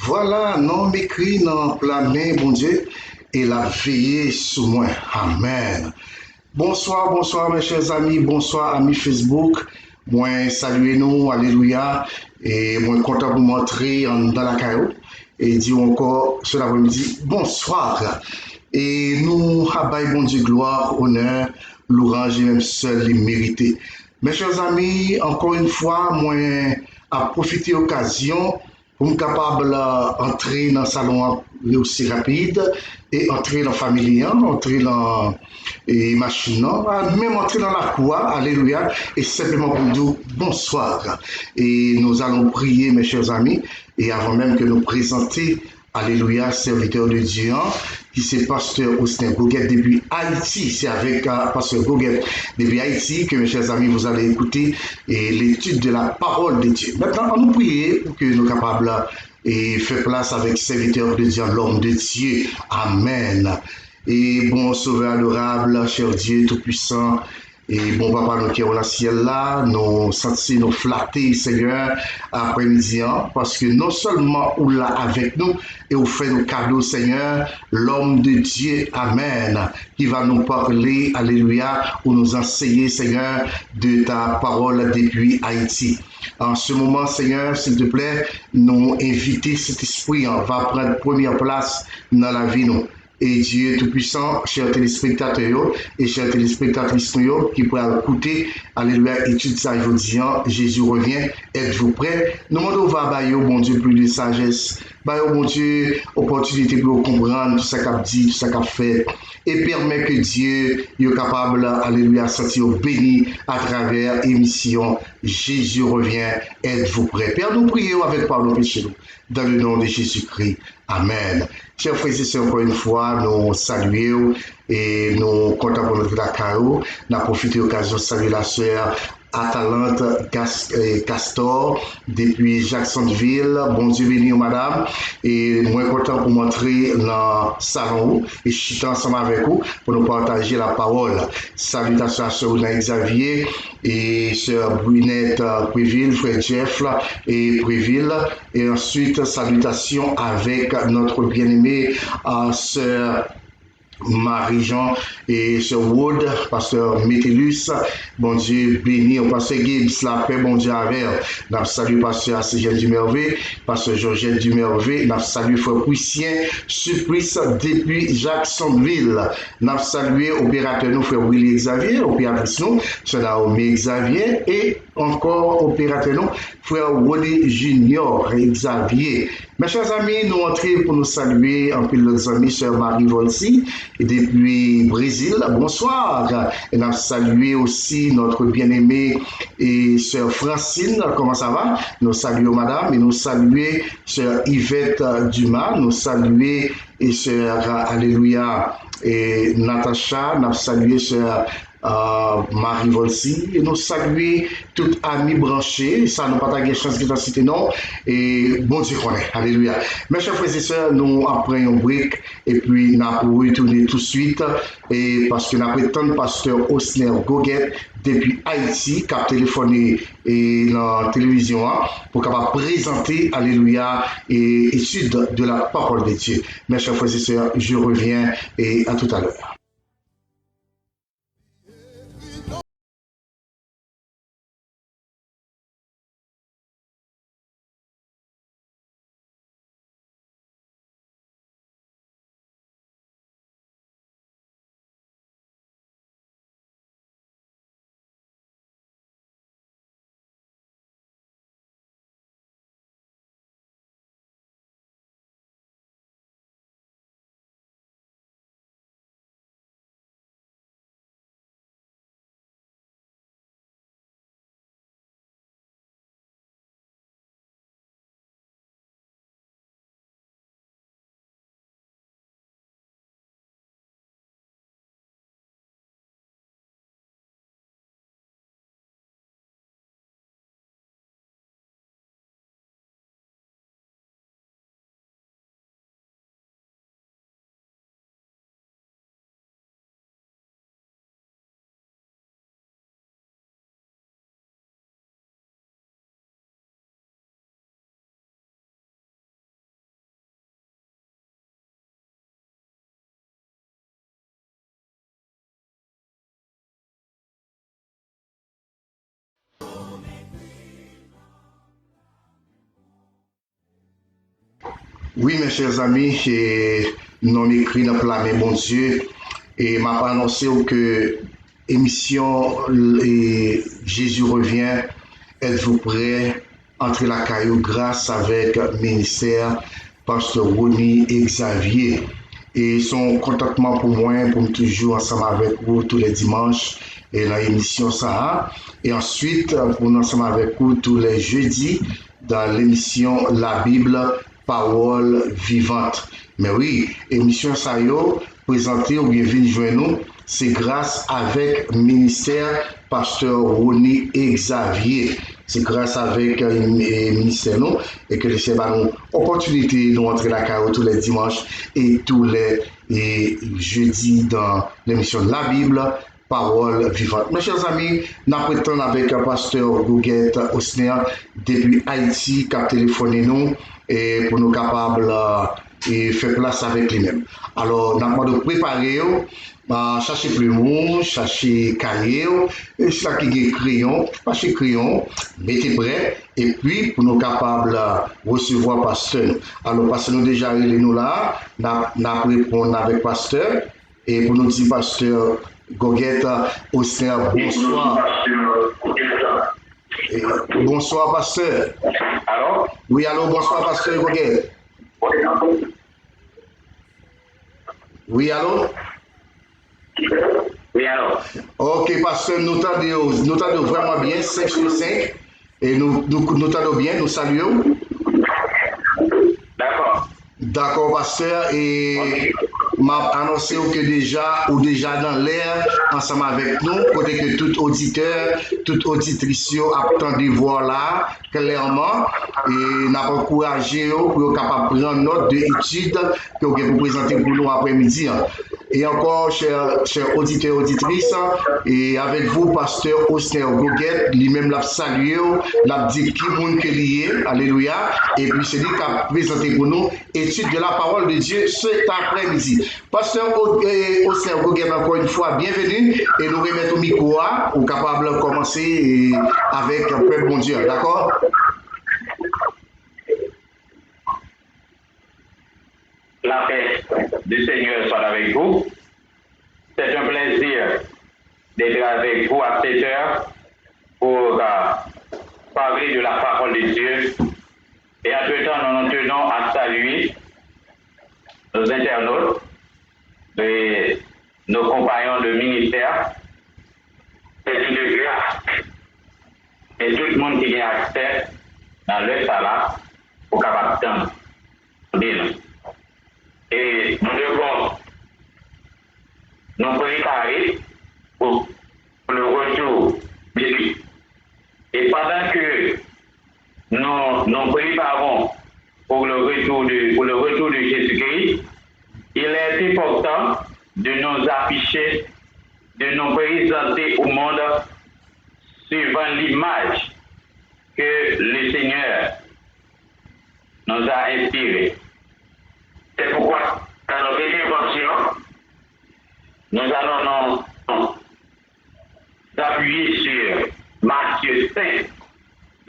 Voilà, non m'écrit dans la main, bon Dieu, et la veillée sur moi. Amen. Bonsoir, bonsoir mes chers amis, bonsoir amis Facebook. Moi, saluez nous, alléluia. Et moi, content pour m'entrer dans la caillou. Et dire encore ce l'après-midi, bonsoir. Et nous, rabaille bon Dieu, gloire, honneur, l'orange et même seul les mérités. Mes chers amis, encore une fois, moi, à profiter occasion pour me capable d'entrer dans le salon aussi rapide et entrer dans la famille, entrer dans la machine, même entrer dans la cour, alléluia, et simplement pour dire bonsoir. Et nous allons prier, mes chers amis, et avant même que nous présenter alléluia, serviteur de Dieu, qui c'est pasteur Austin Goguet depuis Haïti. C'est avec pasteur Goguet depuis Haïti que, mes chers amis, vous allez écouter l'étude de la parole de Dieu. Maintenant, on nous prie pour que nous soyons capables et faire place avec serviteur de Dieu, l'homme de Dieu. Amen. Et bon sauveur adorable, cher Dieu tout-puissant, et bon papa, nous qui sommes dans le ciel là, nous sentis, nous flatter, Seigneur, après-midi, parce que non seulement ou là avec nous, et vous faites nos cadeaux, Seigneur, l'homme de Dieu, Amen, qui va nous parler, alléluia, ou nous enseigner, Seigneur, de ta parole depuis Haïti. En ce moment, Seigneur, s'il te plaît, nous inviter cet esprit, va prendre première place dans la vie, nous. Et Dieu Tout-Puissant, chers téléspectateurs et chers téléspectatrices qui pourraient écouter, alléluia, étude ça aujourd'hui, Jésus revient, êtes-vous prêts? Nous demandons va bailler au bon Dieu plus de sagesse, bailler au bon Dieu opportunité pour comprendre tout ça qu'a dit, tout ça qu'a fait, et permet que Dieu est capable, alléluia, sentir béni à travers l'émission Jésus revient, êtes-vous prêts? Père, nous prions avec pardon péché nous, dans le nom de Jésus-Christ. Amen. Chers frères et sœurs, encore une fois, nous saluons et nous comptons pour notre Dakar. Nous avons profité de l'occasion de saluer la sœur Atalante Castor depuis Jacksonville. Bon Dieu béni, madame. Et moi, content pour montrer dans le salon et je suis ensemble avec vous pour nous partager la parole. Salutations à sœur Xavier et sœur Brunette Préville, frère Jeff et Préville. Et ensuite, salutations avec notre bien-aimé sœur Marie-Jean et Sir Wood, pasteur Métellus, bon Dieu béni, au pasteur Gibbs, la paix, bon Dieu avec. Nous saluons pasteur Assigel Dumervé, pasteur Georgette Dumervé, nous saluons frère Pouissien, Supplice depuis Jacksonville. Nous saluons opérateur nous, frère Willy Xavier, opératrice nous, frère Naomi Xavier, et encore opérateur nous, frère Wody Junior Xavier. Mes chers amis, nous entrons pour nous saluer en pile de amis, sœur Marie Volsi, et depuis Brésil. Bonsoir. Et nous saluons aussi notre bien-aimée et sœur Francine. Comment ça va? Nous saluons madame et nous saluons sœur Yvette Dumas. Nous saluons et sœur Alléluia et Natacha. Nous saluons sœur Marie Volsi, et nous saluons tout amis branchés, ça nous pas de chance de citer non, et bon Dieu connaît, alléluia. Mes chers frères et sœurs, nous apprenons un break, et puis nous allons retourner tout de suite, et parce que nous attendons pasteur Osner Goguet depuis Haïti, qui a téléphoné et dans la télévision pour capable présenter, alléluia, et étude de la parole de Dieu. Mes chers frères et sœurs, je reviens et à tout à l'heure. Oui, mes chers amis, nous écrit dans la main, bon Dieu, et m'a pas annoncé que émission Jésus revient. Êtes-vous prêts? Entrez la caillou grâce avec ministère Pasteur Rony Xavier. Et son contentement pour moi, pour me toujours ensemble avec vous tous les dimanches et dans l'émission ça. Et ensuite, pour nous ensemble avec vous tous les jeudis dans l'émission La Bible, Parole vivante. Mais oui, émission ça présentée ou bien venue joindre nous, c'est grâce avec ministère Pasteur Rony Xavier. C'est grâce avec le ministère nous et que le Seigneur a nous opportunité de rentrer la carrière tous les dimanches et tous les jeudis dans l'émission de la Bible, Parole vivante. Mes chers amis, nous prétendons avec un pasteur Gouguette Osner depuis Haïti qui a téléphoné nous et pour nous capables et faire place avec lui-même. Alors, nous avons préparé, chercher plumeau, chercher cahier, et ça qui est crayon, chercher crayon, mettez prêt, et puis pour nous capables recevoir pasteur. Alors, pasteur nous déjà il est nous là, nous répondre avec pasteur, et pour nous dire pasteur Gouguette Osner, bonsoir. Et, bonsoir pasteur. Allô? Oui, allô, bonsoir pasteur Gouguette. Oui, allô? Oui, allô? Ok, pasteur, nous t'entendons vraiment bien, 5 sur 5. Et nous t'entendons bien, nous saluons. D'accord. D'accord, pasteur. Et m'a annoncé que déjà dans l'air, ensemble avec nous, côté que tout auditeur, toute auditrice attend de voir là, clairement, et n'a pas encouragé pour capable prendre note de études que vous pouvez présenter pour nous après-midi. Et encore, chers auditeurs et auditrices, et avec vous, pasteur Osner Gouguette, lui-même l'a salué, l'a dit qui monde que lié, alléluia, et puis c'est lui qui a présenté pour nous étude de la parole de Dieu cet après-midi. Pasteur Osner Gouguette, encore une fois, bienvenue, et nous remettons au micro, ou capable de commencer avec un peu bon Dieu, d'accord? La paix du Seigneur soit avec vous. C'est un plaisir d'être avec vous à cette heure pour parler de la parole de Dieu. Et à tout temps, nous tenons à saluer nos internautes et nos compagnons de ministère. C'est une grâce. Et tout le monde qui a accès dans le salat au capable d'entendre. Et nous devons nous préparer pour le retour de lui. Et pendant que nous préparons pour le retour de Jésus-Christ, il est important de nous afficher, de nous présenter au monde suivant l'image que le Seigneur nous a inspirée. C'est pourquoi, dans notre intervention, nous allons nous appuyer sur Matthieu 5,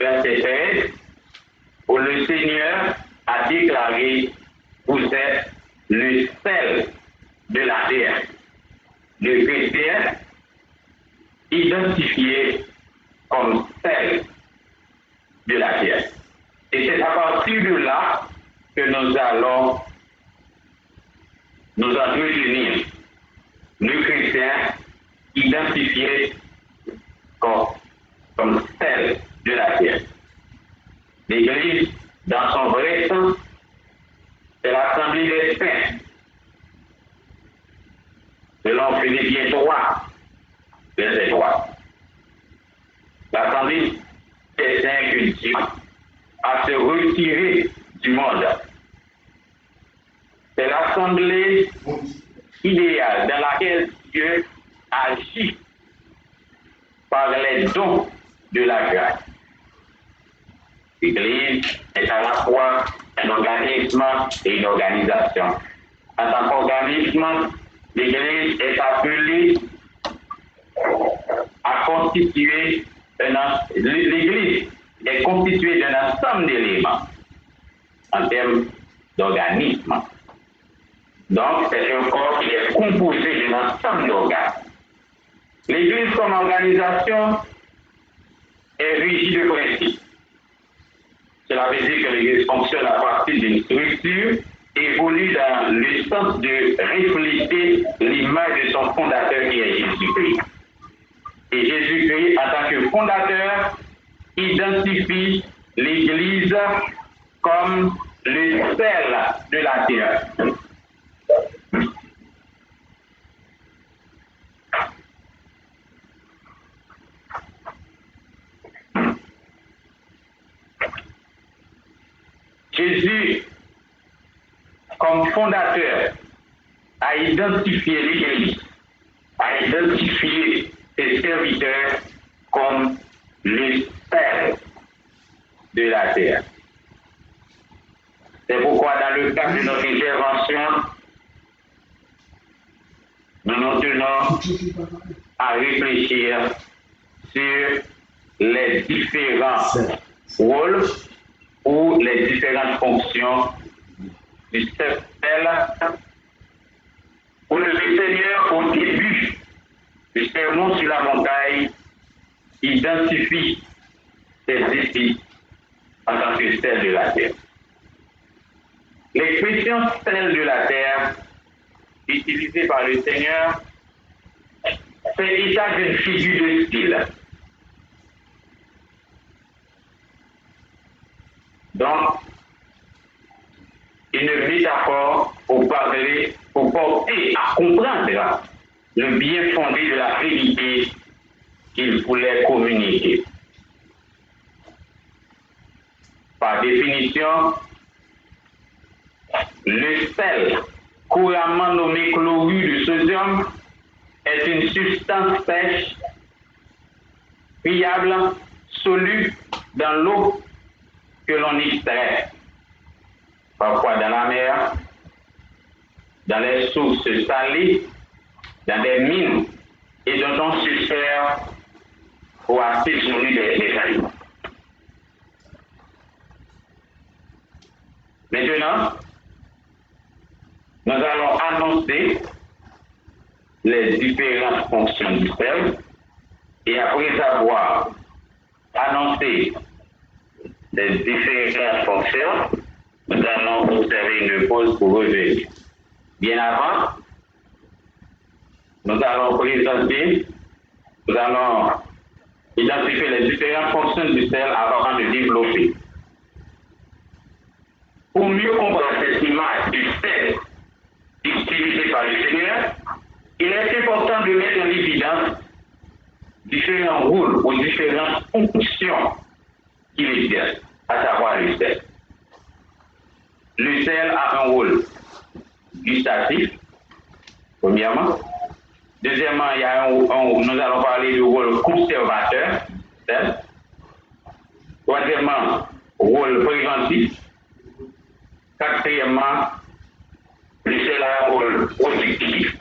verset 13, où le Seigneur a déclaré: vous êtes le sel de la terre. Le chrétien identifié comme sel de la terre. Et c'est à partir de là que nous allons nous entretenir le chrétien identifié comme celle de la terre. L'Église, dans son vrai sens, c'est l'assemblée des saints. Selon Philippiens 3, verset 3. L'assemblée des saints que Dieu a se retirer du monde. C'est l'assemblée idéale dans laquelle Dieu agit par les dons de la grâce. L'Église est à la fois un organisme et une organisation. En tant qu'organisme, l'Église est appelée à constituer l'Église est constituée d'un ensemble d'éléments en termes d'organismes. Donc, c'est un corps qui est composé d'un ensemble d'organes. L'Église comme organisation est régie de principes. Cela veut dire que l'Église fonctionne à partir d'une structure, évolue dans le sens de refléter l'image de son fondateur qui est Jésus-Christ. Et Jésus-Christ, en tant que fondateur, identifie l'Église comme le sel de la terre. Jésus, comme fondateur, a identifié l'Église, a identifié ses serviteurs comme le sel de la terre. C'est pourquoi dans le cadre de notre intervention, nous nous tenons à réfléchir sur les différents rôles ou les différentes fonctions du sel où le Seigneur, au début du sermon sur la montagne, identifie ses disciples en tant que sel de la terre. L'expression sel de la terre, utilisée par le Seigneur, fait état d'une figure de style. Donc, une métaphore pour parler, pour porter à comprendre le bien fondé de la vérité qu'il voulait communiquer. Par définition, le sel, couramment nommé chlorure de sodium, est une substance sèche, friable, soluble dans l'eau que l'on extrait, parfois dans la mer, dans les sources salées, dans des mines, et dont on se sert pour assaisonner des aliments. Maintenant, nous allons annoncer les différentes fonctions du sel, et après avoir annoncé les différentes fonctions, nous allons observer une pause pour revenir. Bien avant, nous allons présenter, nous allons identifier les différentes fonctions du sel avant de développer. Pour mieux comprendre cette image du sel utilisé par le Seigneur, il est important de mettre en évidence différents rôles ou différentes fonctions qu'il exerce, à savoir le sel. Le sel a un rôle gustatif, premièrement. Deuxièmement, il y a nous allons parler du rôle conservateur, sel. Troisièmement, rôle préventif. Quatrièmement, le sel a un rôle protectif.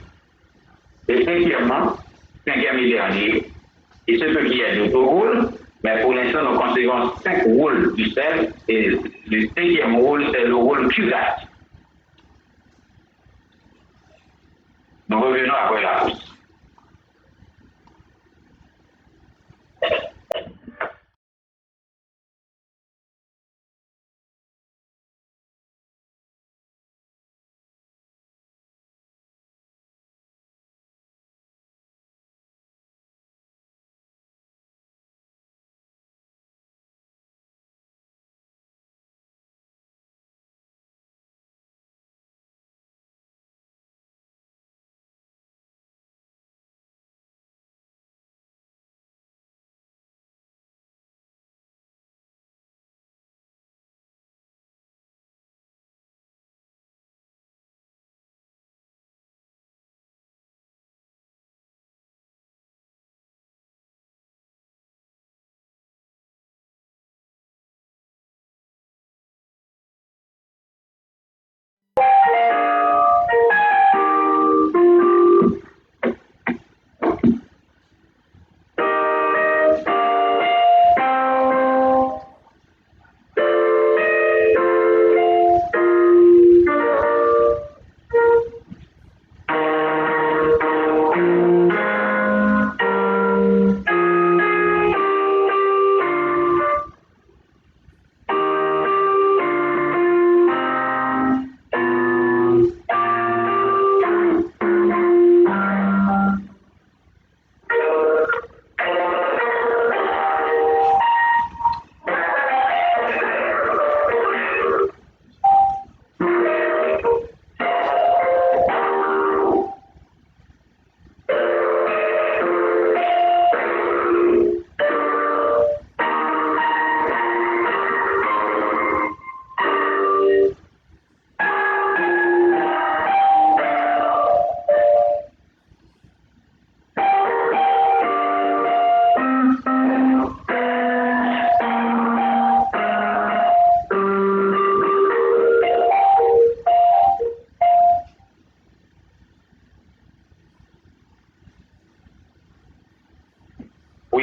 Et cinquième et dernier, et ce qui est d'autres rôles, mais pour l'instant, nous considérons 5 rôles du sel, et le cinquième rôle, c'est le rôle curatif. Nous revenons après la pause.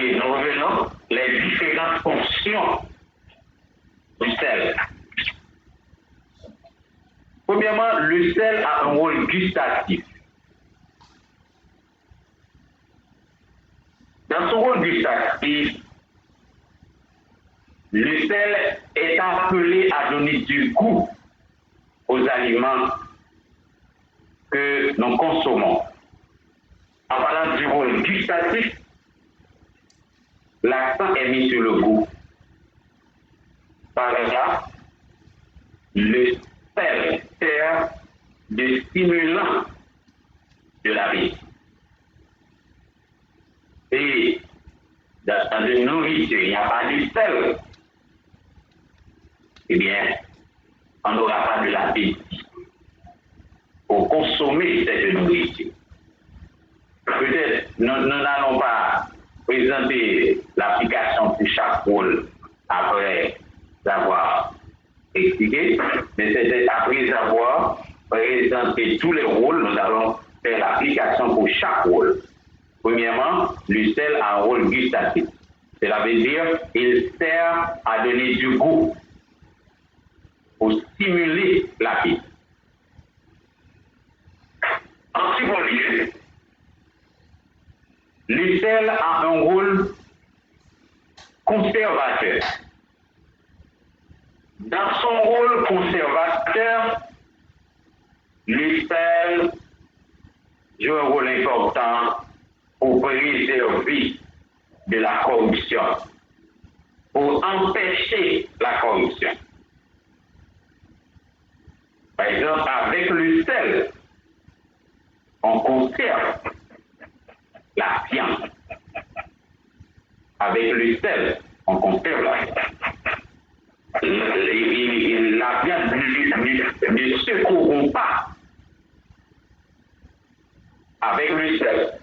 Oui, nous revenons les différentes fonctions du sel. Premièrement, le sel a un rôle gustatif. Dans son rôle gustatif, le sel est appelé à donner du goût aux aliments que nous consommons. En parlant du rôle gustatif, l'accent est mis sur le goût. Par exemple, le sel sert de stimulant de la vie. Et dans une nourriture, il n'y a pas de sel, eh bien, on n'aura pas de l'appétit pour consommer cette nourriture. Peut-être nous n'allons pas présenter l'application pour chaque rôle après avoir expliqué, mais c'est après avoir présenté tous les rôles, nous allons faire l'application pour chaque rôle. Premièrement, le sel a un rôle gustatif. Cela veut dire qu'il sert à donner du goût, pour stimuler l'appétit. En second lieu, le sel a un rôle conservateur. Dans son rôle conservateur, le sel joue un rôle important pour préserver de la corruption, pour empêcher la corruption. Par exemple, avec le sel, on conserve la viande. Avec le sel, on conserve la viande. La viande ne se corrompt pas avec le sel.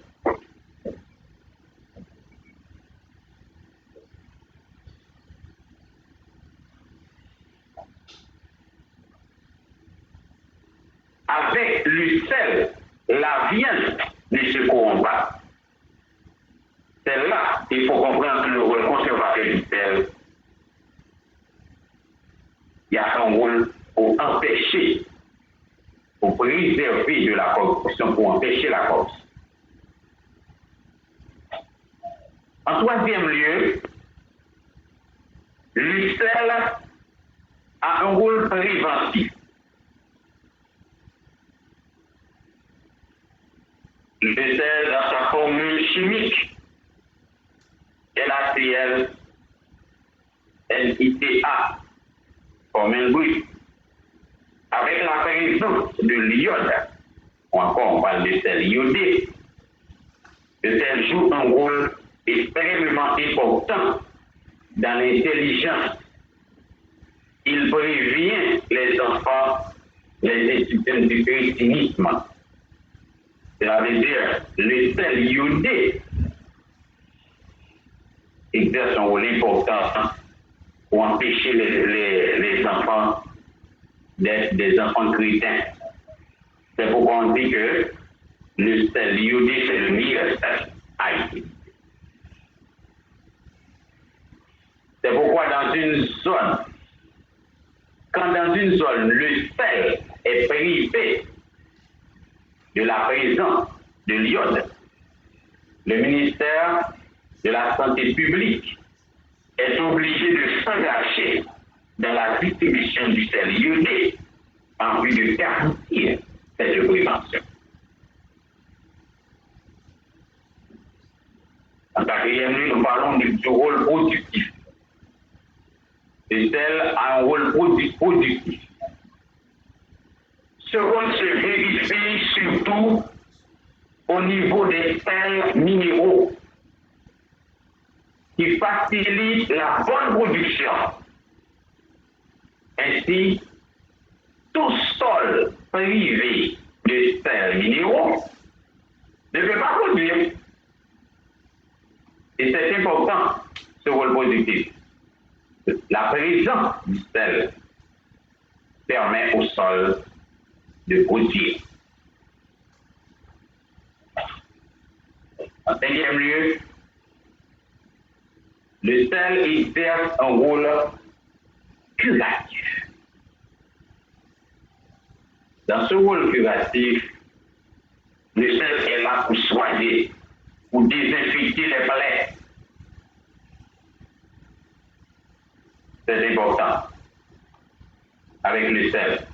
Avec le sel, la viande ne se corrompt pas. C'est là qu'il faut comprendre le rôle conservateur du sel. Il y a un rôle pour empêcher, pour préserver de la corruption, pour empêcher la corruption. En troisième lieu, le sel a un rôle préventif. Le sel, dans sa formule chimique, NaCl, NiTA, formule brute, avec la présence de l'iode, ou encore on parle de sel iodé, le sel joue un rôle extrêmement important dans l'intelligence. Il prévient les enfants les incidents du crétinisme. Cela veut dire le sel iodé exerce un rôle important pour empêcher les enfants d'être des enfants chrétiens. C'est pourquoi on dit que le sel iodé, c'est le meilleur sel à utiliser. C'est pourquoi dans une zone, quand dans une zone, le sel est privé de la présence de l'iode, le ministère de la Santé publique est obligé de s'engager dans la distribution du sel iodé en vue de garantir cette prévention. En quatrième lieu, nous parlons du rôle productif. Le sel a un rôle productif. Ce rôle se vérifie surtout au niveau des sels minéraux qui facilitent la bonne production. Ainsi, tout sol privé de sels minéraux ne peut pas produire. Et c'est important, ce rôle productif. La présence du sel permet au sol de produire. En cinquième lieu, le sel exerce un rôle curatif. Dans ce rôle curatif, le sel est là pour soigner, pour désinfecter les plaies. C'est important avec le sel.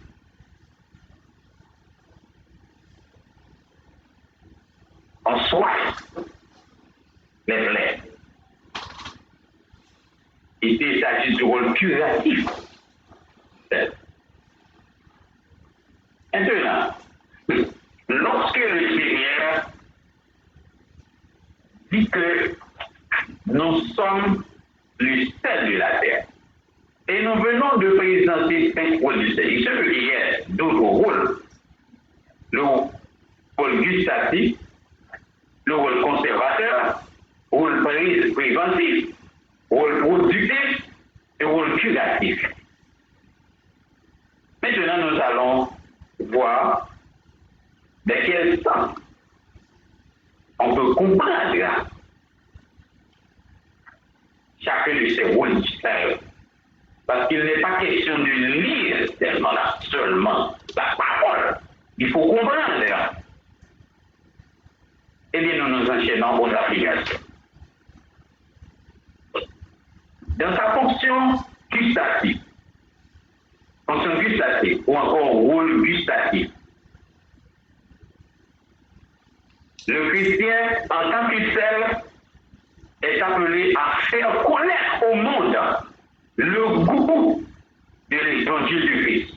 On soigne les plaies. Ici, il s'agit du rôle curatif. Maintenant, lorsque le Seigneur dit que nous sommes le sel de la terre, et nous venons de présenter 5 rôles du sel, il se peut qu'il y ait d'autres rôles. Le rôle gustatif, le rôle conservateur, le rôle préventif, le rôle productif et le rôle curatif. Maintenant, nous allons voir de quel sens on peut comprendre chacun de ces rôles différents. Parce qu'il n'est pas question de lire seulement la parole. Il faut comprendre. Eh bien, nous nous enchaînons aux applications. Dans sa fonction gustative ou encore rôle gustatif, le chrétien, en tant que tel, est appelé à faire connaître au monde le goût de l'évangile du Christ.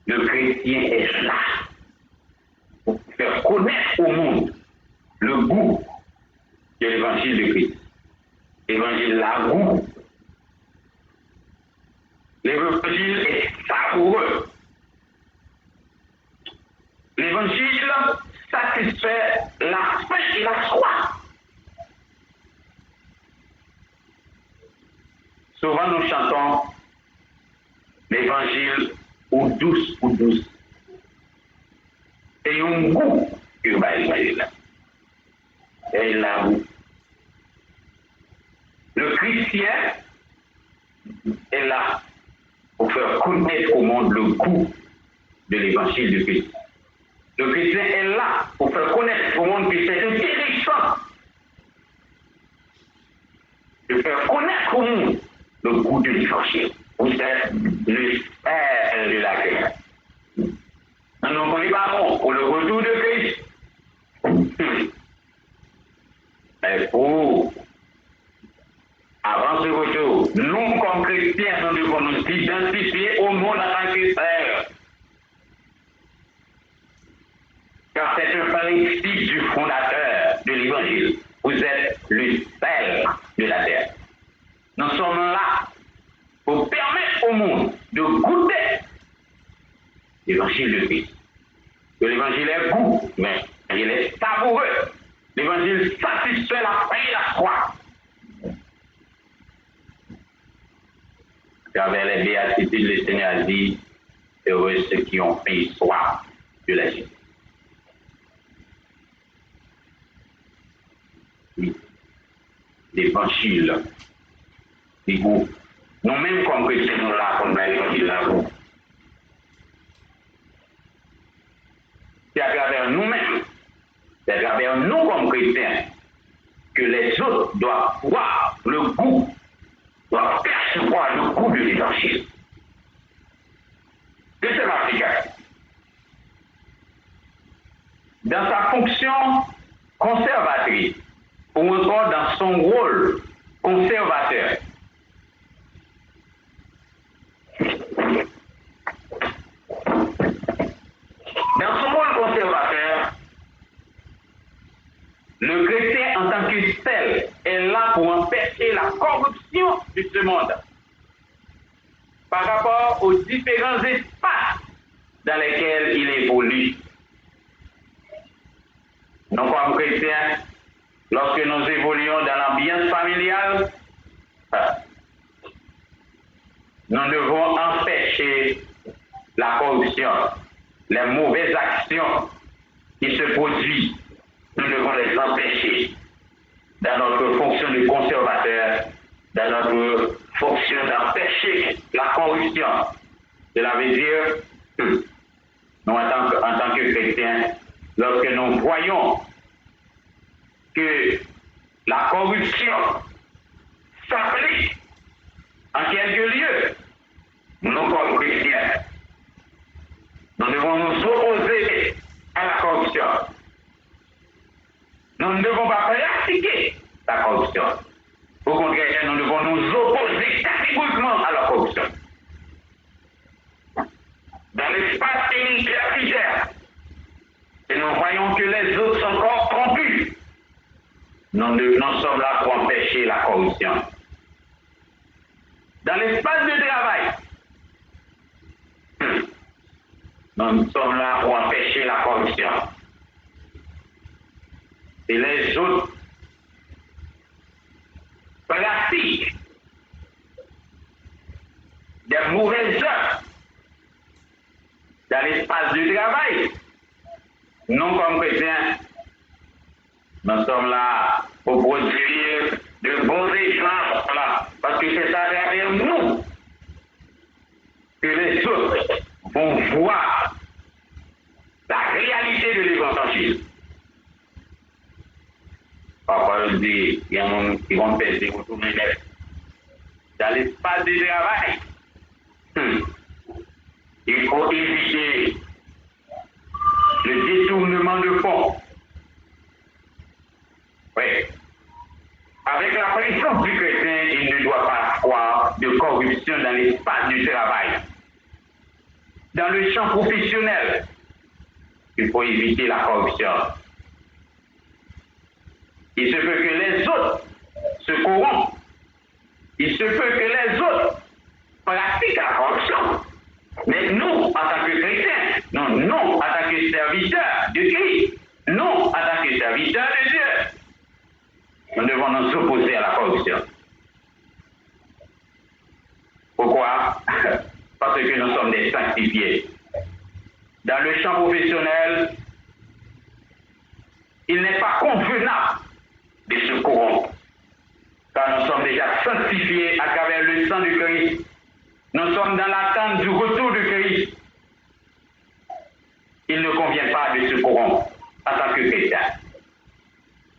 Le chrétien est là pour faire connaître au monde le goût de l'évangile de Christ. L'évangile la goût. L'évangile est savoureux. L'évangile satisfait la faim et la soif. Souvent nous chantons l'évangile ou douce. Et un goût que va l'évangile. Et la goût. Le chrétien est là pour faire connaître au monde le goût de l'évangile de Christ. Le chrétien est là pour faire connaître au monde que c'est intéressant de faire connaître au monde le goût de l'évangile. Vous êtes le sel de la terre. Nous nous préparons pour le retour de Christ. Mais pour avant ce retour, nous comme chrétiens, nous devons nous identifier au monde en tant que sel. Car c'est un principe du fondateur de l'évangile. Vous êtes le sel de la terre. Nous sommes là pour permettre au monde de goûter l'évangile de Christ. Que l'évangile est goût, mais il est savoureux. L'évangile satisfait la faim et la soif. Car vers les béatitudes, le Seigneur a dit, heureux ceux qui ont faim et soif de la justice. Oui. L'évangile, les goûts. Nous-mêmes, comme chrétiens, nous là, comme l'évangile là. C'est à travers nous-mêmes, c'est à travers nous comme chrétiens, que les autres doivent voir le goût, doivent percevoir le goût de l'évangile. Deuxième application. Dans sa fonction conservatrice, ou encore dans son rôle conservateur, dans son rôle conservateur, le chrétien en tant que tel est là pour empêcher la corruption de ce monde par rapport aux différents espaces dans lesquels il évolue. Nous, comme chrétiens, lorsque nous évoluons dans l'ambiance familiale, nous devons empêcher la corruption, les mauvaises actions qui se produisent. Nous devons les empêcher. dans notre fonction de conservateur, dans notre fonction d'empêcher la corruption. Cela veut dire, nous, en tant que chrétiens, lorsque nous voyons que la corruption s'applique en quelque lieu, nous, comme chrétiens, nous devons nous opposer à la corruption. Nous ne devons pas pratiquer la corruption. Au contraire, nous devons nous opposer catégoriquement à la corruption. Dans l'espace universitaire, et nous voyons que les autres sont corrompus, nous sommes là pour empêcher la corruption. Dans l'espace de travail, nous sommes là pour empêcher la corruption. Et les autres pratiquent des mauvaises œuvres dans l'espace du travail. Nous, comme chrétiens, nous sommes là pour produire de bons exemples, parce que c'est à travers nous que les autres vont voir la réalité de l'évangile. Parfois, je dis, il y a des gens qui vont pèser autour de nous. Dans l'espace du travail, il faut éviter le détournement de fonds. Oui. Avec la présence du chrétien, il ne doit pas avoir de corruption dans l'espace du travail. Dans le champ professionnel, il faut éviter la corruption. Il se peut que les autres se corrompent. Il se peut que les autres pratiquent la corruption. Mais nous, en tant que chrétiens, nous, en tant que serviteurs de Christ, nous, en tant que serviteurs de Dieu, nous devons nous opposer à la corruption. Pourquoi? Parce que nous sommes des sanctifiés. Dans le champ professionnel, il n'est pas convenable de se corrompre, car nous sommes déjà sanctifiés à travers le sang de Christ. Nous sommes dans l'attente du retour de Christ. Il ne convient pas de se corrompre en tant que chrétien.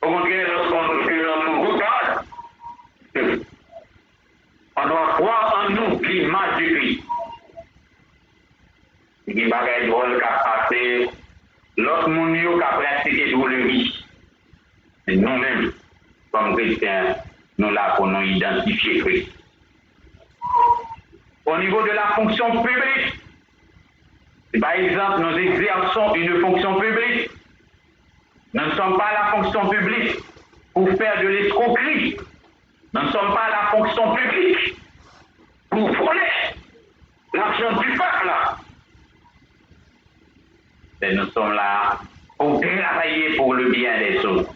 Au contraire, lorsqu'on nous regarde, on doit croire en nous l'image de Christ. Ce qui est drôle qu'a passé, l'autre monde qui a pratiqué tout le vie. Et nous-mêmes, comme chrétiens, nous là pour nous identifier Christ. Au niveau de la fonction publique, par exemple, nous exerçons une fonction publique. Nous ne sommes pas à la fonction publique pour faire de l'escroquerie. Nous ne sommes pas à la fonction publique pour voler l'argent du peuple. Mais nous sommes là pour travailler pour le bien des autres,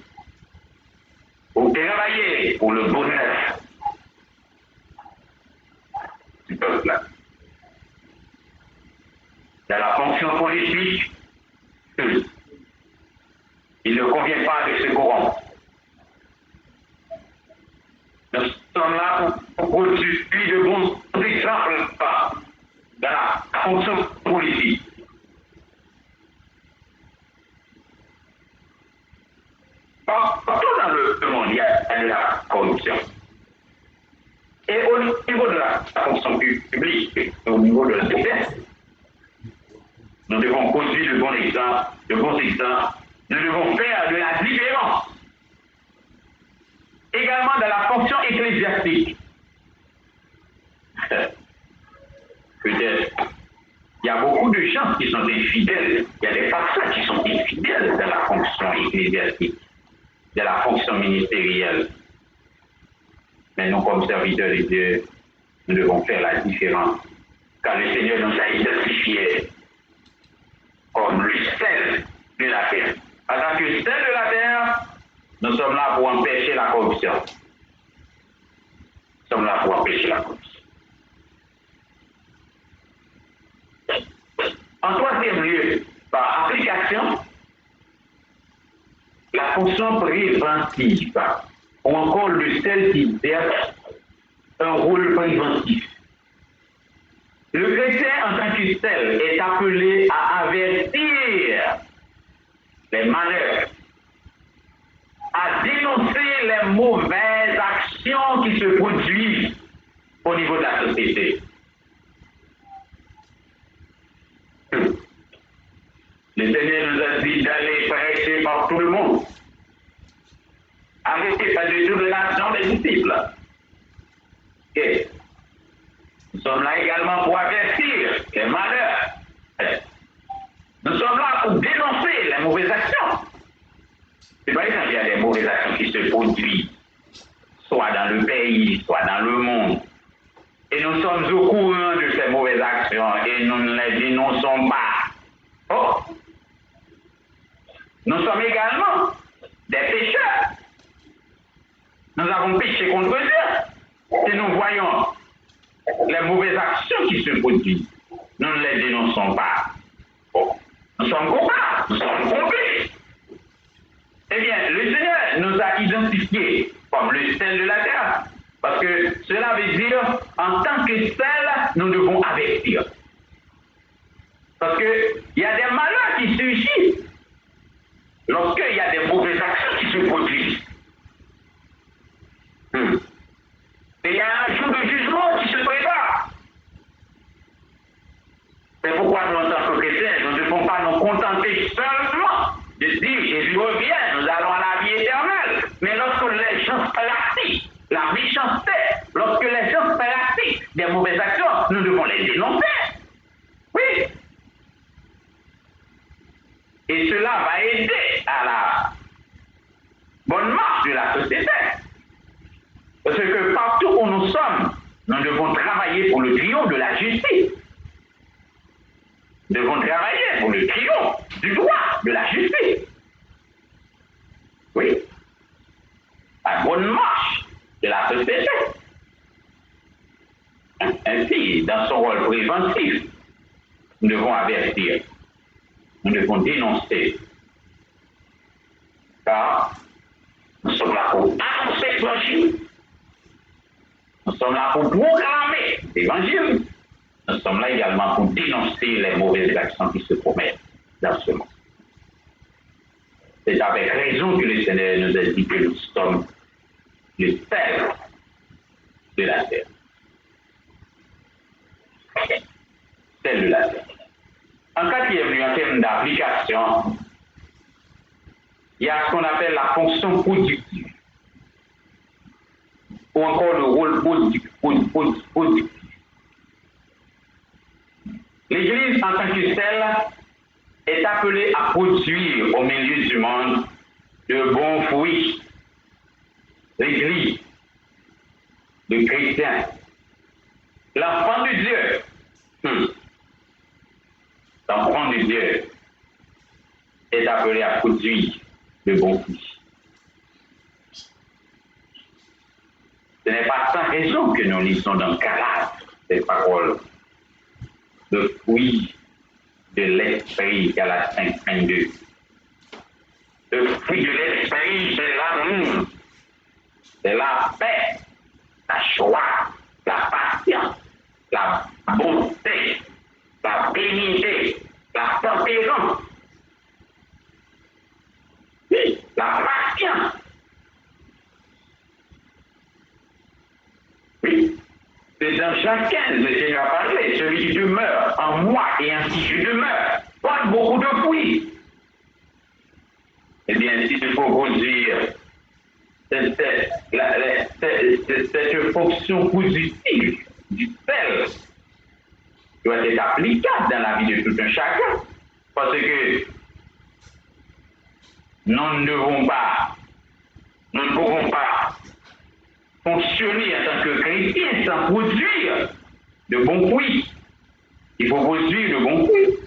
pour travailler pour le bonheur du peuple. Dans la fonction politique, il ne convient pas de se corrompre. Nous sommes là pour produire de bons exemples dans la fonction politique. Partout dans le monde, il y a de la corruption. Et au niveau de la fonction publique, au niveau de la défense, nous devons produire de bons exemples. Nous devons faire de la différence. Également dans la fonction ecclésiastique. Peut-être, il y a beaucoup de gens qui sont infidèles. Il y a des personnes qui sont infidèles dans la fonction ecclésiastique, dans la fonction ministérielle. Mais nous, comme serviteurs de Dieu, nous devons faire la différence. Car le Seigneur nous a identifiés comme le sel de la terre. En tant que sel de la terre, nous sommes là pour empêcher la corruption. Nous sommes là pour empêcher la corruption. En troisième lieu, par application, la fonction préventive. ou encore le sel qui exerce un rôle préventif. Le chrétien en tant que tel est appelé à avertir les malheurs, à dénoncer les mauvaises actions qui se produisent au niveau de la société. Le Seigneur nous a dit d'aller prêcher par tout le monde. Arrêtez pas du tout de l'action des disciples. Okay. Nous sommes là également pour avertir les malheurs. Nous sommes là pour dénoncer les mauvaises actions. C'est par exemple, il y a des mauvaises actions qui se produisent, soit dans le pays, soit dans le monde. Et nous sommes au courant de ces mauvaises actions et nous ne les dénonçons pas. Oh! Nous sommes également des pécheurs. Nous avons péché contre Dieu. Et nous voyons les mauvaises actions qui se produisent. Nous ne les dénonçons pas. Oh. Nous sommes coupables. Nous sommes complices. Eh bien, le Seigneur nous a identifiés comme le sel de la terre. Parce que cela veut dire, en tant que sel, nous devons avertir. Parce qu'il y a des malheurs qui surgissent lorsqu'il y a des mauvaises actions qui se produisent. Et il y a un jour de jugement qui se prépare. C'est pourquoi nous, en tant que chrétiens, nous ne devons pas nous contenter seulement de dire Jésus revient, nous allons à la vie éternelle. Mais lorsque les gens pratiquent la méchanceté, lorsque les gens pratiquent des mauvaises actions, nous devons les dénoncer. Oui. Et cela va aider à la bonne marche de la société. Parce que partout où nous sommes, nous devons travailler pour le triomphe de la justice. Nous devons travailler pour le triomphe du droit, de la justice. Oui. La bonne marche de la société. Ainsi, dans son rôle préventif, nous devons avertir. Nous devons dénoncer. Car nous sommes là pour annoncer l'évangile. Nous sommes là pour proclamer l'évangile. Nous sommes là également pour dénoncer les mauvaises actions qui se promettent dans ce monde. C'est avec raison que le Seigneur nous a dit que nous sommes le sel de la terre. Sel de la terre. En quatrième lieu, en termes d'application, il y a ce qu'on appelle la fonction productive, ou encore le rôle productif. L'Église, en tant que telle, est appelée à produire au milieu du monde de bons fruits. L'Église, le chrétien, l'enfant de Dieu, l'enfant de Dieu est appelé à produire de bons fruits. Ce n'est pas sans raison que nous lisons dans Galates ces paroles. Le fruit de l'esprit, Galates 5:22. Le fruit de l'esprit, c'est l'amour, c'est la paix, la joie, la patience, la bonté, la bénignité, la tempérance, la patience. Oui. C'est dans chacun, le Seigneur a parlé, celui qui demeure en moi et ainsi je demeure, porte beaucoup de fruits. Eh bien, s'il faut produire cette fonction positive du sel doit être applicable dans la vie de tout un chacun. Parce que nous ne pouvons pas fonctionner en tant que chrétien sans produire de bons fruits. Il faut produire de bons fruits.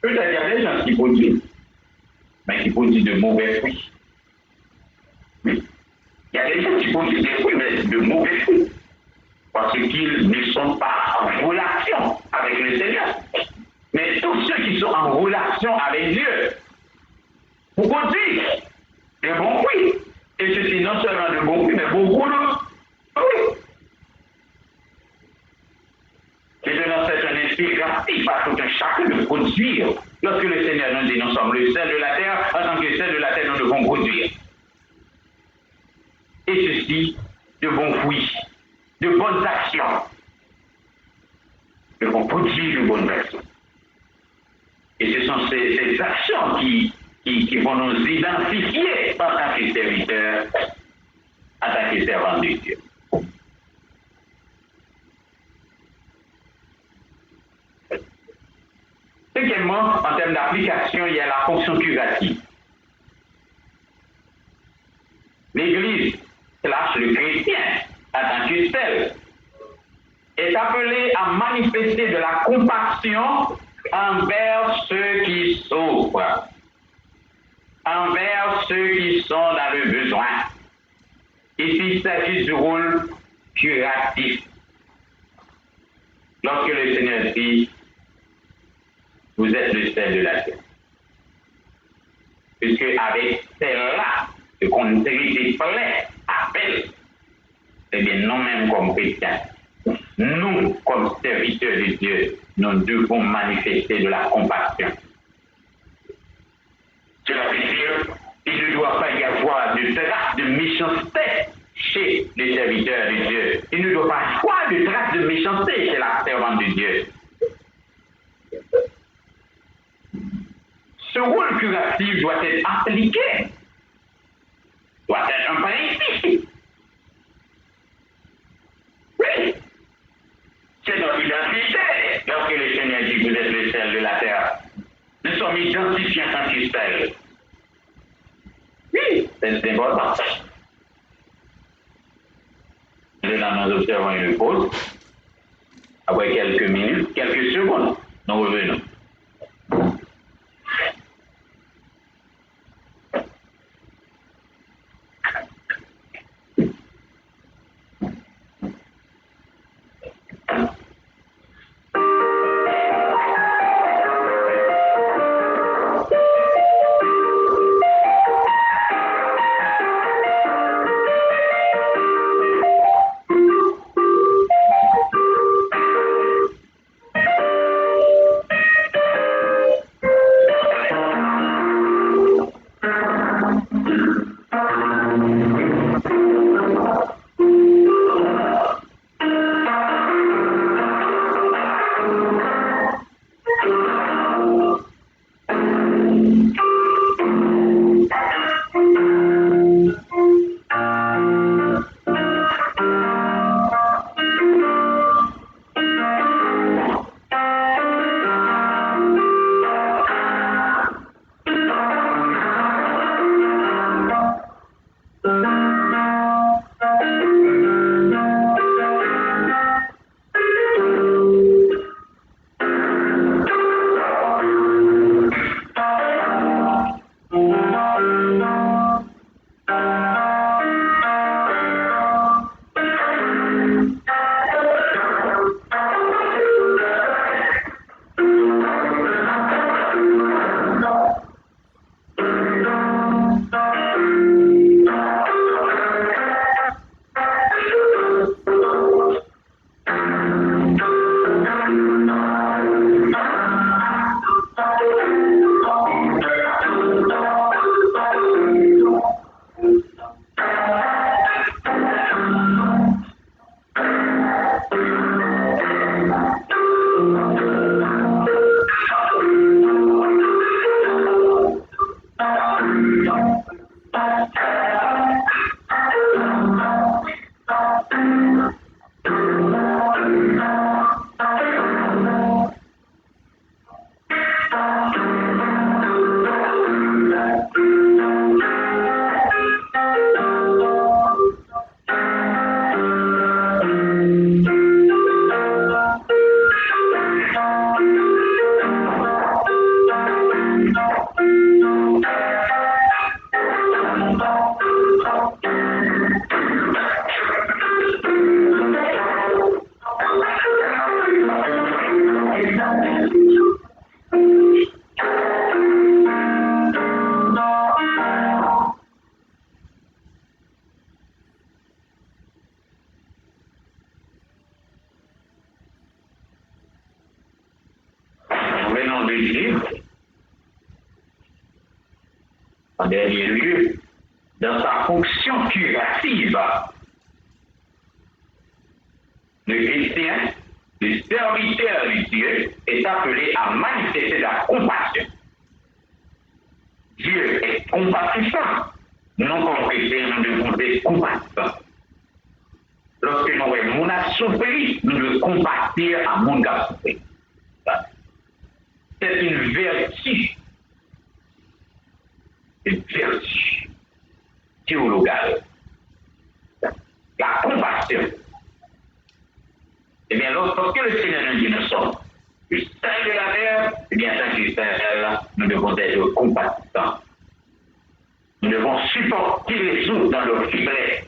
Peut-être qu'il y a des gens qui produisent, mais qui produisent de mauvais fruits. Oui. Il y a des gens qui produisent des fruits, mais de mauvais fruits. Parce qu'ils ne sont pas en relation avec le Seigneur. Mais tous ceux qui sont en relation avec Dieu, pour produire de bons fruits. Et ceci non seulement de beaucoup, mais beaucoup de oui. C'est un certain inspiratif à tout un chacun de produire. Lorsque le Seigneur nous dit nous sommes le sel de la terre, en tant que sel de la terre, nous devons produire. Et ceci, de bons fruits, de bonnes actions. Nous devons produire de bonnes actions. Et ce sont ces actions qui vont nous identifier en tant que serviteurs, en tant que servants de Dieu. Deuxièmement, en termes d'application, il y a la fonction curative. L'Église, le chrétien, en tant que tel, est appelé à manifester de la compassion envers ceux qui souffrent, envers ceux qui sont dans le besoin. Ici, il s'agit du rôle curatif. Lorsque le Seigneur dit, vous êtes le sel de la terre. Puisque avec celle-là, ce qu'on plaît, appelle, eh bien, nous-mêmes comme chrétiens, nous, comme serviteurs de Dieu, nous devons manifester de la compassion. Cela veut dire qu'il ne doit pas y avoir de traces de méchanceté chez les serviteurs de Dieu. Il ne doit pas y avoir de traces de méchanceté chez la servante de Dieu. Ce rôle curatif doit être appliqué, doit être un principe. Oui, c'est notre identité. Lorsque le Seigneur dit que vous êtes le sel de la terre, nous sommes identifiés en tant que sel. Oui, c'est important. Maintenant, nous observons une pause. Après quelques minutes, quelques secondes, nous revenons. En dernier lieu, dans sa fonction curative, le chrétien, le serviteur de Dieu, est appelé à manifester la compassion. Dieu est compatissant. Nous, comme chrétiens, nous devons être compatissants. Lorsque nous voyons mon a souffert, nous devons compatir à mon a souffert. C'est une vertu. Une vertu théologale. La compassion. Eh bien, lorsque le Seigneur nous dit nous sommes le sel de la terre, eh bien, tant que sel, nous devons être compatissants. Nous devons supporter les autres dans leur faiblesse.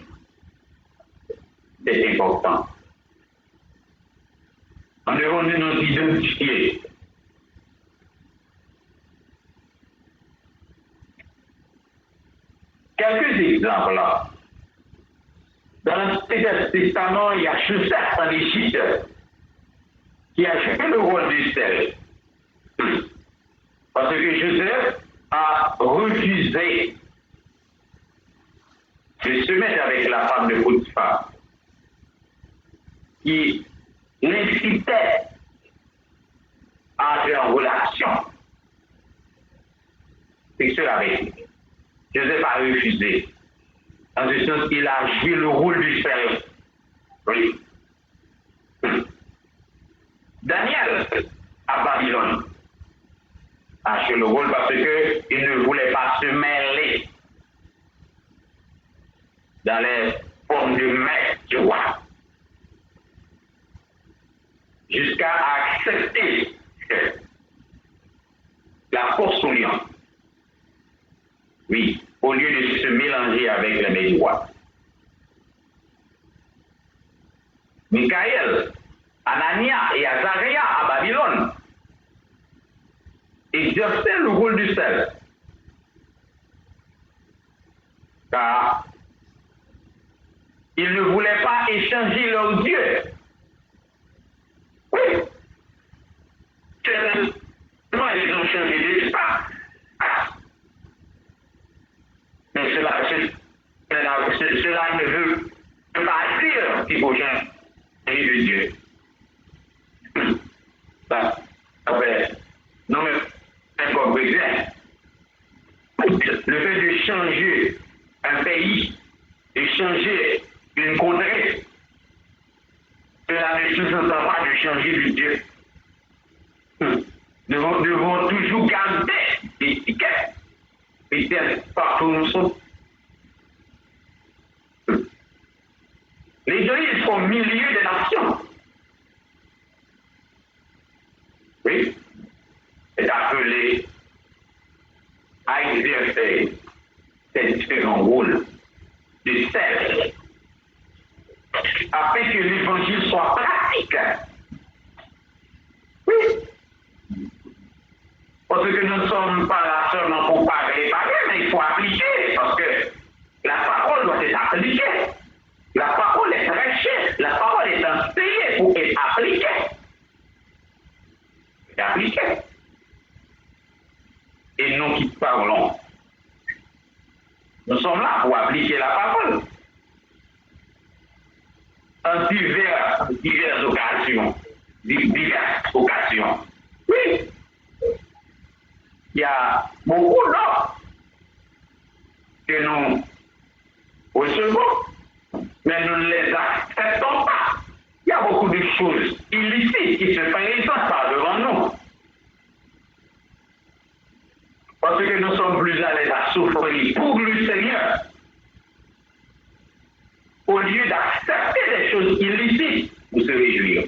C'est important. Nous devons nous identifier. Quelques exemples là. Dans l'Ancien Testament, il y a Joseph en Égypte qui a joué le rôle du sel. Parce que Joseph a refusé de se mettre avec la femme de Potiphar, qui l'incitait à entrer en relation. C'est cela avec lui. Joseph a refusé. En ce sens, il a joué le rôle du sel. Oui. Daniel, à Babylone, a joué le rôle parce qu'il ne voulait pas se mêler dans les formes de maître du roi, jusqu'à accepter la force au lion. Oui, au lieu de se mélanger avec les maîtres du roi. Michael, Anania et Azaria à Babylone exerçaient le rôle du sel. Car ils ne voulaient pas échanger leur Dieu. Oui. Comment ils ont changé de Dieu? Mais cela ne veut pas dire qu'il faut changer de Dieu. Non, mais encore besoin. Le fait de changer un pays, de changer une contrée, cela ne sous-entend pas de changer de Dieu. Nous devons toujours garder l'étiquette. Peut-être partout où nous sommes. L'Église au milieu des nations. Oui, est appelé à exercer ces différents rôles de sel, afin que l'évangile soit pratique. Oui. Parce que nous ne sommes pas là seulement pour parler, mais il faut appliquer, parce que la parole doit être appliquée. La parole est prêchée, la parole est enseignée pour être appliquée. Appliquée. Et nous qui parlons, nous sommes là pour appliquer la parole. En diverses occasions. Oui. Il y a beaucoup d'ordres que nous recevons, mais nous ne les acceptons pas. Il y a beaucoup de choses illicites qui se présentent par devant nous. Parce que nous sommes plus à l'aise à souffrir pour le Seigneur, au lieu d'accepter des choses illicites pour se réjouir.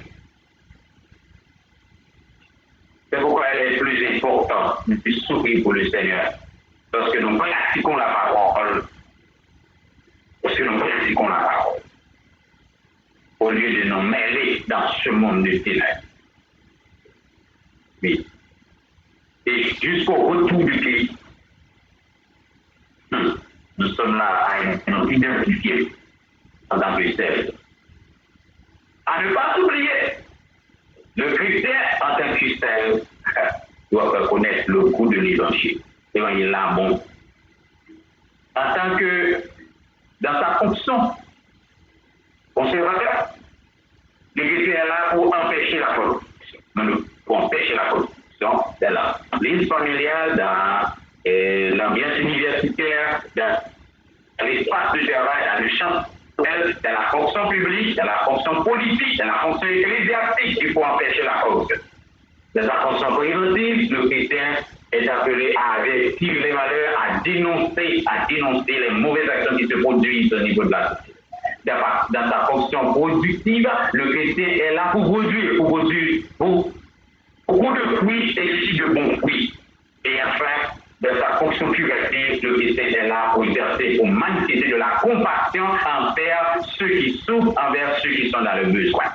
C'est pourquoi elle est plus importante de souffrir pour le Seigneur. Parce que nous pratiquons la parole. Parce que nous pratiquons la parole. Au lieu de nous mêler dans ce monde de ténèbres. Oui. Et jusqu'au retour du Christ, nous sommes là à nous identifier en tant que sel. À ne pas oublier, le chrétien en tant que sel doit reconnaître le goût de l'évangile. L'évangile là bon. en tant que dans sa fonction conservateur, le chrétien est là pour empêcher la corruption. Pour empêcher la corruption dans l'entreprise familiale, dans l'ambiance universitaire, dans l'espace de travail, dans le champ, dans la fonction publique, dans la fonction politique, dans la fonction ecclésiastique, il faut empêcher la corruption. Dans sa fonction préventive, le chrétien est appelé à avertir les malheurs, à dénoncer les mauvaises actions qui se produisent au niveau de la société. Dans sa fonction productive, le chrétien est là pour produire beaucoup de fruits et aussi de bons fruits. Et enfin, dans sa fonction curative, le chrétien est là pour exercer, pour manifester de la compassion envers ceux qui souffrent, envers ceux qui sont dans le besoin.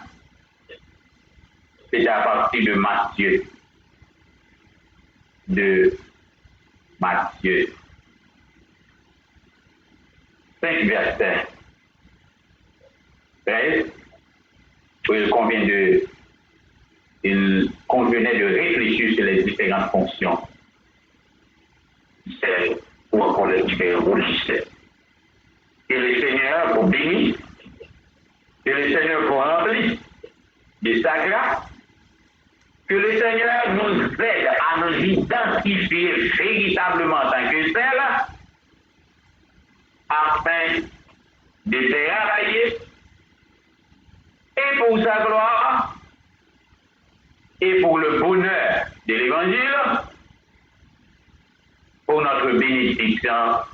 C'est à partir de Matthieu 5, verset 13, où il convenait de réfléchir sur les différentes fonctions, celles ou encore les différents rôles. Et le Seigneur vous bénit, que le Seigneur vous remplit de sa grâce, que le Seigneur nous aide à nous identifier véritablement en tant que tels, afin de travailler et pour sa gloire et pour le bonheur de l'Évangile, pour notre bénédiction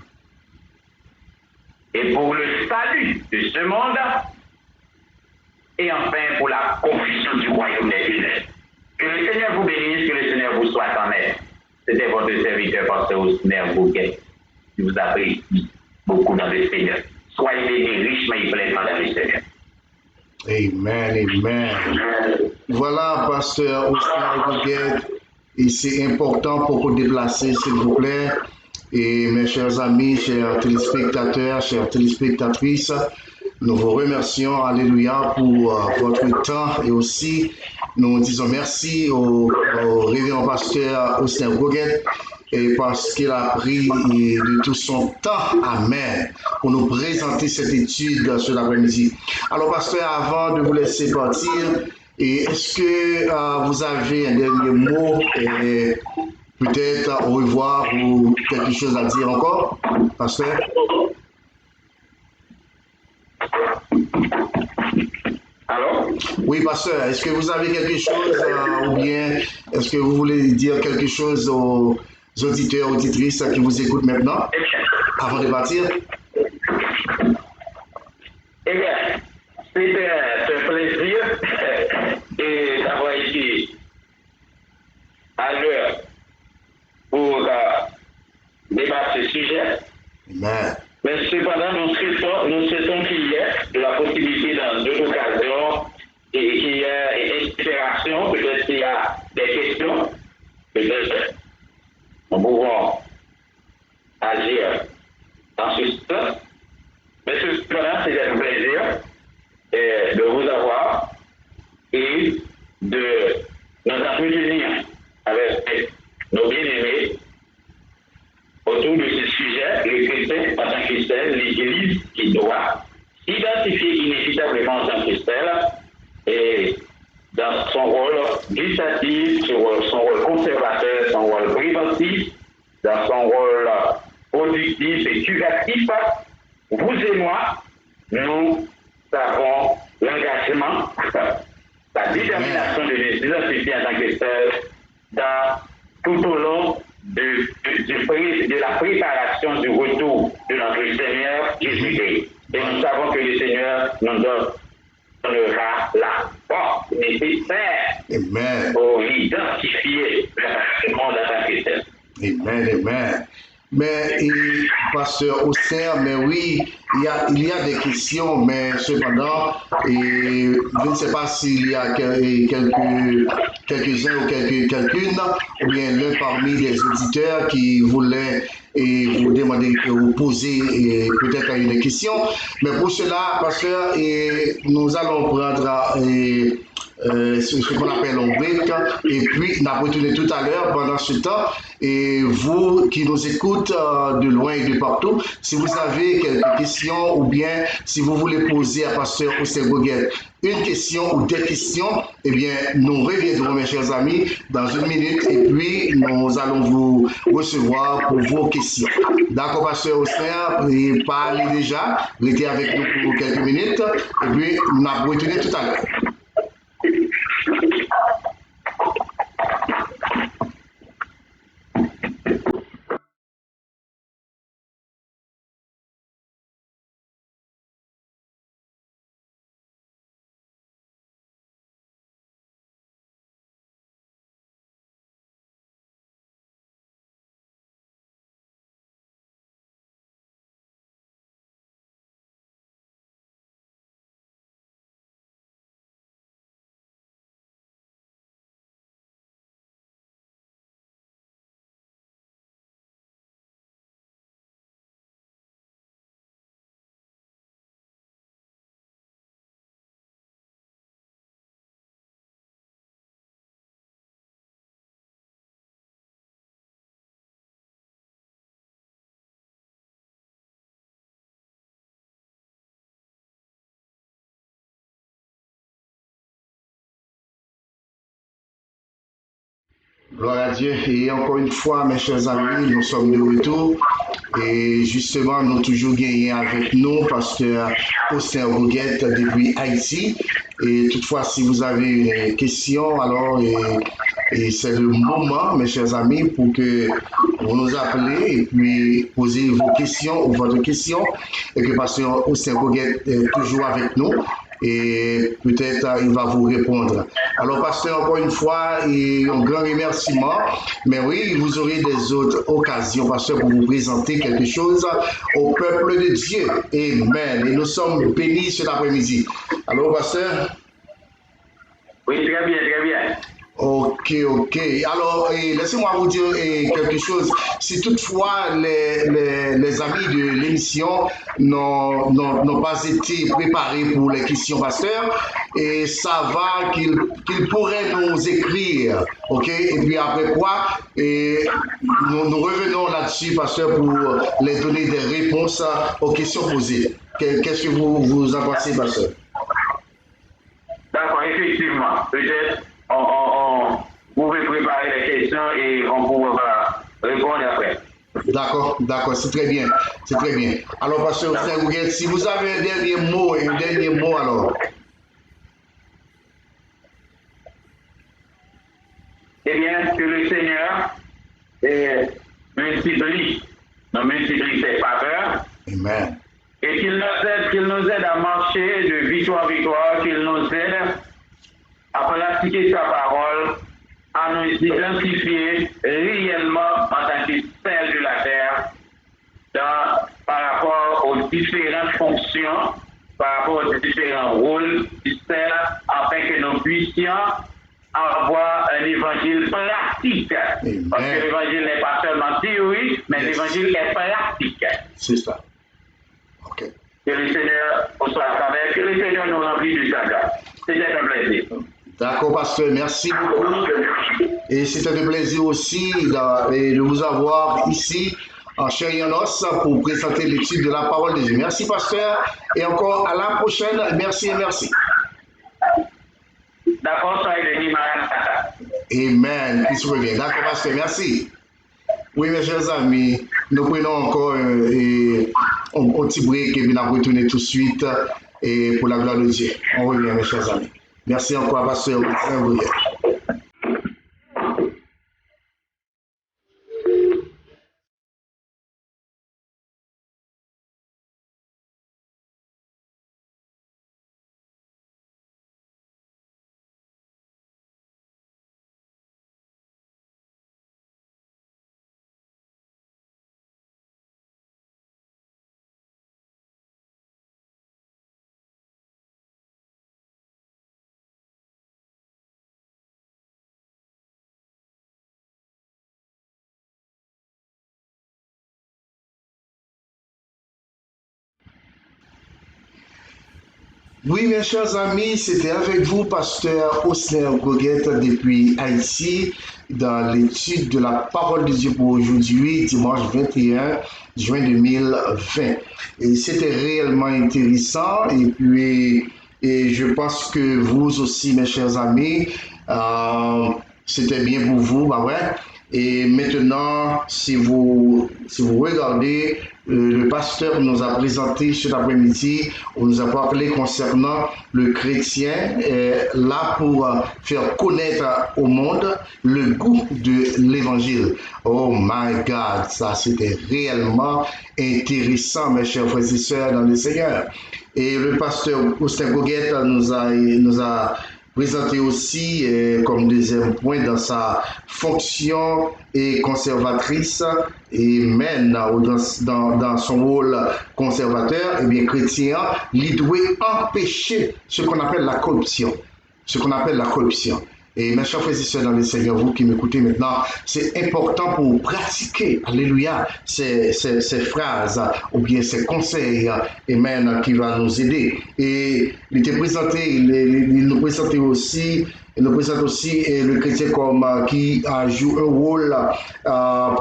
et pour le salut de ce monde, et enfin pour la confusion du royaume des ténèbres. Que le Seigneur vous bénisse, que le Seigneur vous soit en aide. C'était votre serviteur, pasteur Osner Bouquet, qui vous apprécie beaucoup dans le Seigneur. Soyez bénis richement et pleinement dans le Seigneur. Amen, amen. Voilà, pasteur Osner Bouquet, et c'est important pour vous déplacer, s'il vous plaît. Et mes chers amis, chers téléspectateurs, chères téléspectatrices, nous vous remercions, alléluia, pour votre temps et aussi nous disons merci au révérend pasteur Osner Bouquet et parce qu'il a pris de tout son temps, amen, pour nous présenter cette étude sur l'après-midi. Alors, pasteur, avant de vous laisser partir, est-ce que vous avez un dernier mot, peut-être au revoir ou quelque chose à dire encore, pasteur? Alors? Oui, pasteur, est-ce que vous avez quelque chose ou bien est-ce que vous voulez dire quelque chose aux auditeurs, auditrices qui vous écoutent maintenant avant de partir? Eh bien, c'était un plaisir d'avoir été à l'heure pour débattre ce sujet. Amen. Mais cependant, nous souhaitons qu'il y ait de la possibilité dans d'autres occasions et qu'il y ait une interaction, peut-être qu'il y a des questions, peut-être nous pouvons agir dans ce sens. Mais cependant, c'est un plaisir de vous avoir et de nous entretenir avec nos bien-aimés autour de ce sujet, le chrétien en tant que tel, l'Église qui doit s'identifier inévitablement en tant que tel et dans son rôle gustatif, son rôle conservateur, son rôle préventif, dans son rôle productif et curatif. Vous et moi, nous avons l'engagement, la détermination de nous identifier en tant que tel tout au long de la préparation du retour de notre Seigneur Jésus-Christ. Et nous savons que le Seigneur nous donnera la force nécessaire pour identifier le monde en tant que tel. Amen, amen. Mais, pasteur Osner, mais oui, il y a des questions, mais cependant, je ne sais pas s'il y a quelques-uns ou quelqu'une, ou bien l'un parmi les auditeurs qui voulait vous demander, vous poser peut-être une question. Mais pour cela, pasteur, nous allons prendre ce qu'on appelle un break. Et puis, on a retourné tout à l'heure pendant ce temps. Et vous qui nous écoutez de loin et de partout, si vous avez quelques questions ou bien si vous voulez poser à Pasteur Austin Boguet une question ou des questions, eh bien, nous reviendrons, mes chers amis, dans une minute et puis nous allons vous recevoir pour vos questions. D'accord, Pasteur Austin, parlez déjà, restez avec nous pour quelques minutes et puis nous allons retourner tout à l'heure. Gloire à Dieu. Et encore une fois, mes chers amis, nous sommes de retour. Et justement, nous toujours gagné avec nous, Pasteur Austin Boguet depuis Haïti. Et toutefois, si vous avez une question, alors c'est le moment, mes chers amis, pour que vous nous appelez et puis posez vos questions ou votre question et que Pasteur Austin Boguet est toujours avec nous. Et peut-être il va vous répondre. Alors, pasteur, encore une fois, et un grand remerciement. Mais oui, vous aurez des autres occasions, pasteur, pour vous présenter quelque chose au peuple de Dieu. Amen. Et nous sommes bénis cet après-midi. Alors, pasteur? Oui, très bien, très bien. Ok, ok. Alors, laissez-moi vous dire quelque chose. Si toutefois les amis de l'émission n'ont pas été préparés pour les questions pasteur, et ça va qu'ils pourraient nous écrire, ok? Et puis après quoi, nous revenons là-dessus, pasteur, pour les donner des réponses aux questions posées. Qu'est-ce que vous en pensez, pasteur? D'accord, effectivement. Peut-être vous pouvez préparer les questions et on pourra répondre après. D'accord, d'accord, c'est très bien, c'est très bien. Alors, pasteur Austin Boguet, si vous avez un dernier mot alors. Eh bien, que le Seigneur multiplie ses faveurs. Amen. Et qu'il nous aide à marcher de victoire en victoire, qu'il nous aide à pratiquer sa parole, à nous identifier réellement en tant que celle de la terre par rapport aux différentes fonctions, par rapport aux différents rôles du sel, afin que nous puissions avoir un évangile pratique. Amen. Parce que l'évangile n'est pas seulement théorique, mais l'évangile est pratique. C'est ça. Ok. Que le Seigneur soit à travers, que le Seigneur nous remplisse de sa grâce. C'était un plaisir. D'accord, pasteur, merci beaucoup. Et c'était un plaisir aussi de vous avoir ici en chair et en os pour présenter l'étude de la parole de Dieu. Merci, pasteur, et encore à la prochaine. Merci et merci. D'accord, soyez bénis, Maranatha. Amen. Qu'il soit bien. D'accord, pasteur, merci. Oui, mes chers amis, nous prenons encore un petit break et puis nous retournons tout de suite et pour la gloire de Dieu. On revient, mes chers amis. Merci encore, pasteur. Oui, mes chers amis, c'était avec vous, pasteur Osner Goguette, depuis Haïti, dans l'étude de la parole de Dieu pour aujourd'hui, dimanche 21 juin 2020. Et c'était réellement intéressant. Et je pense que vous aussi, mes chers amis, c'était bien pour vous, bah ouais. Et maintenant, si vous regardez, le pasteur nous a présenté cet après-midi, on nous a parlé concernant le chrétien, là pour faire connaître au monde le goût de l'évangile. Oh my God, ça c'était réellement intéressant, mes chers frères et sœurs dans le Seigneur. Et le pasteur Austin Goguette nous a présenté aussi comme deuxième point dans sa fonction et conservatrice et mène dans son rôle conservateur, et bien chrétien, il doit empêcher ce qu'on appelle la corruption. Ce qu'on appelle la corruption. Et mes chers frères et sœurs dans le Seigneur, vous qui m'écoutez maintenant, c'est important pour pratiquer, alléluia, ces phrases ou bien ces conseils, amen, qui va nous aider. Et il était présenté, il nous présentait aussi. Il nous présente aussi le chrétien comme qui joue un rôle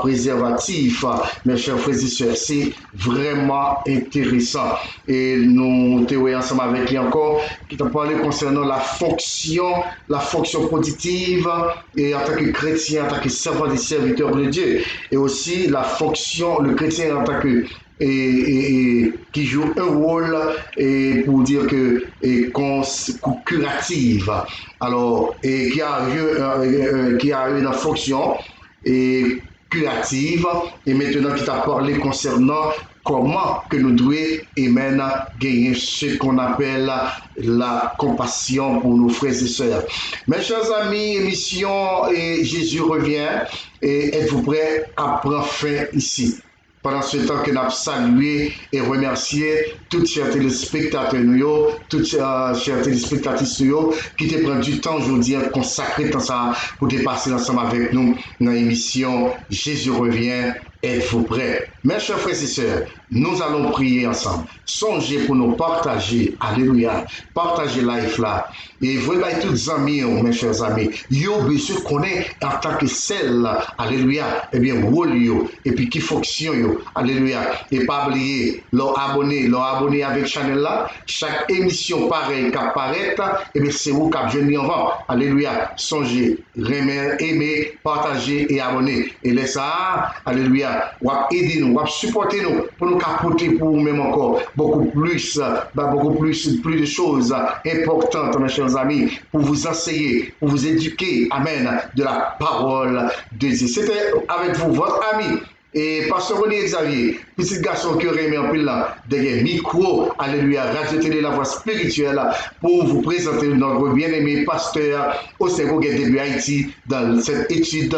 préservatif. Mes chers frères et sœurs, c'est vraiment intéressant. Et nous théorisons ensemble avec lui encore, qui t'a parlé concernant la fonction positive, et en tant que chrétien, en tant que servant et serviteur de Dieu. Et aussi la fonction, le chrétien en tant que qui joue un rôle pour dire que curative. Alors, et qui a eu une fonction curative, et maintenant qui t'a parlé concernant comment que nous devons gagner ce qu'on appelle la compassion pour nos frères et sœurs. Mes chers amis, émission et Jésus revient, et êtes-vous prêts à prendre fin ici? Pendant ce temps que nous avons salué et remercié tous chers téléspectateurs, toutes chers téléspectatrices qui te prennent du temps aujourd'hui à consacrer temps ça pour te passer ensemble avec nous dans l'émission Jésus revient. Êtes-vous prêts? Mes chers frères et sœurs, nous allons prier ensemble. Songez pour nous partager, alléluia, partager life là. Et vous voyez tous les amis, mes chers amis, yo besoin connaît en tant que celle, alléluia, et bien rôle yo, et puis qui fonctionne yo, alléluia. Et pas oublier, leur abonner avec channel là, chaque émission pareille qui apparaît, et bien c'est vous qui avez en vent, alléluia. Songez, aimer, partager et abonner. Et laissez ça, alléluia. Ou aider nous, ou supporter nous pour nous capoter pour nous-mêmes encore beaucoup plus de choses importantes, mes chers amis, pour vous enseigner, pour vous éduquer, amen, de la parole de Dieu. C'était avec vous, votre ami et pasteur René Xavier, petit garçon qui aurait mis en pile là, derrière micro, alléluia, radio-télé, la voix spirituelle, pour vous présenter notre bien-aimé pasteur Austin Goguette depuis Haïti, dans cette étude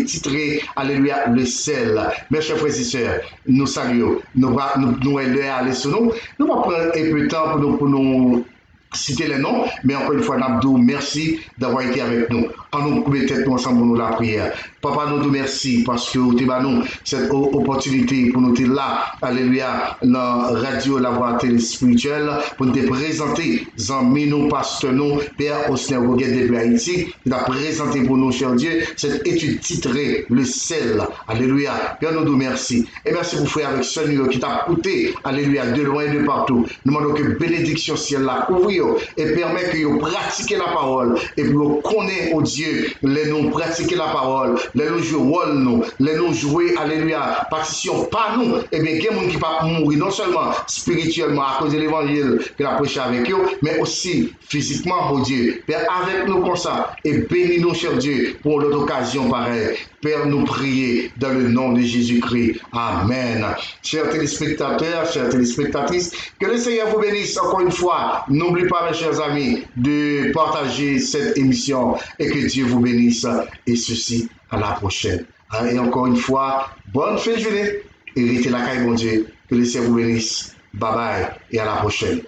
titrée, alléluia, le sel. Mes chers frères et sœurs, nous saluons, nous allons aller sur nous allons prendre un peu de temps pour nous citer les noms, mais encore une fois, Nabdou, merci d'avoir été avec nous. En nous couper tête ensemble pour nous la prière. Papa, nous te merci parce que tu as nous cette opportunité pour nous être là, alléluia, dans radio La Voix Télé Spirituelle, pour nous te présenter, amis, nous, pasteur, nous, Père Austin Goguette depuis Haïti, qui a présenté pour nous, cher Dieu, cette étude titrée, le sel, alléluia. Père, nous te merci. Et merci pour frère avec ce numéro qui t'a coûté, alléluia, de loin et de partout. Nous demandons que bénédiction ciel la couvre et permet que vous pratiquiez la parole et que vous connaissez au Dieu, les nous pratiquer la parole, les nous jouer rôle nous, les nous jouer, alléluia, partition pas nous, et bien il y a des gens qui va mourir non seulement spirituellement à cause de l'évangile qu'il a prêché avec eux, mais aussi physiquement au Dieu. Père, avec nous comme ça, et bénis-nous, cher Dieu, pour l'autre occasion pareille. Père, nous prier dans le nom de Jésus-Christ. Amen. Chers téléspectateurs, chères téléspectatrices, que le Seigneur vous bénisse encore une fois. N'oubliez pas, mes chers amis, de partager cette émission et que Dieu vous bénisse. Et ceci, à la prochaine. Et encore une fois, bonne fin de journée. Et restez la caille, bon Dieu. Que le Seigneur vous bénisse. Bye bye et à la prochaine.